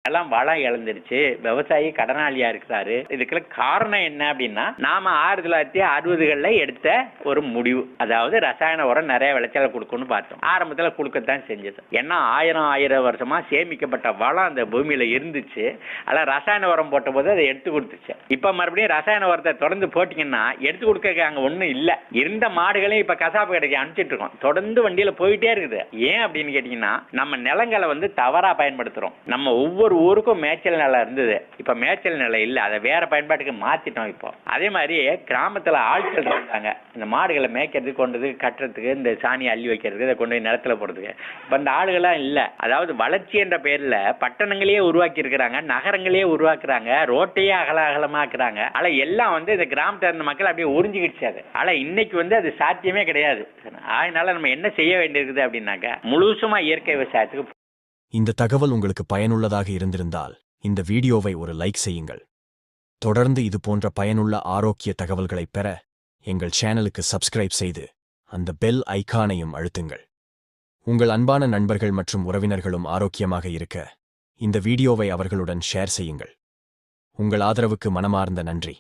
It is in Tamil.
எல்லாம் வளம் இழந்துருச்சு, விவசாயி கடனாளியா இருக்கிறாரு. இதுக்கெல்லாம் காரணம் என்ன அப்படின்னா, நாம 1960களில் எடுத்த ஒரு முடிவு. அதாவது ரசாயன உரம் நிறைய விளைச்சலை கொடுக்கணும்னு பார்த்தோம். ஆரம்பத்தில் கொடுக்கத்தான் செஞ்சது. ஏன்னா ஆயிரம் வருஷமா சேமிக்கப்பட்ட வளம் அந்த பூமியில இருந்துச்சு. அதில் ரசாயன உரம் போட்ட போது அதை எடுத்து கொடுத்துச்சு. இப்ப மறுபடியும் ரசாயன உரத்தை தொடர்ந்து போட்டீங்கன்னா எடுத்து கொடுக்க அங்க ஒண்ணும் இல்ல. இருந்த மாடுகளையும் இப்ப கசாப்பு கடைக்கு அனுப்பிச்சிட்டு இருக்கோம். தொடர்ந்து வண்டியில போயிட்டே இருக்குது. ஏன் அப்படின்னு கேட்டீங்கன்னா, நம்ம நிலங்களை தவறா பயன்படுத்துறோம். நம்ம ஒவ்வொரு ஊருக்கும் மேய்ச்சல் நிலம் இருந்தது, இப்ப மேய்ச்சல் நிலம் இல்ல, அதை வேற பயன்பாட்டுக்கு மாத்திட்டோம். இப்போ அதே மாதிரி கிராமத்துல ஆட்கள் இருந்தாங்க, இந்த மாடுகளை மேய்க்கிறதுக்கு, கொண்டு கட்டுறதுக்கு, இந்த சாணி அள்ளி வைக்கிறதுக்கு, இதை கொண்டு போய் நிலத்துல போடுறதுக்கு. இப்ப இந்த ஆளுகள்லாம் இல்ல. அதாவது வளர்ச்சி என்ற பெயர்ல பட்டணங்களையே உருவாக்கி இருக்கிறாங்க, நகரங்களையே உருவாக்குறாங்க, ரோட்டையே அகலமாக்குறாங்க. ஆனா எல்லாம் இந்த கிராமத்துல இருந்த மக்கள் அப்படியே உறிஞ்சிக்கிடுச்சாது. ஆனா இன்னைக்கு அது சாத்தியமே கிடையாது. அதனால நம்ம என்ன செய்ய வேண்டியிருக்குது அப்படின்னாக்க, முழுசுமா இயற்கை விவசாயத்துக்கு. இந்த தகவல் உங்களுக்கு பயனுள்ளதாக இருந்திருந்தால் இந்த வீடியோவை ஒரு லைக் செய்யுங்கள். தொடர்ந்து இது போன்ற பயனுள்ள ஆரோக்கிய தகவல்களை பெற எங்கள் சேனலுக்கு சப்ஸ்கிரைப் செய்து அந்த பெல் ஐகானையும் அழுத்துங்கள். உங்கள் அன்பான நண்பர்கள் மற்றும் உறவினர்களும் ஆரோக்கியமாக இருக்க இந்த வீடியோவை அவர்களுடன் ஷேர் செய்யுங்கள். உங்கள் ஆதரவுக்கு மனமார்ந்த நன்றி.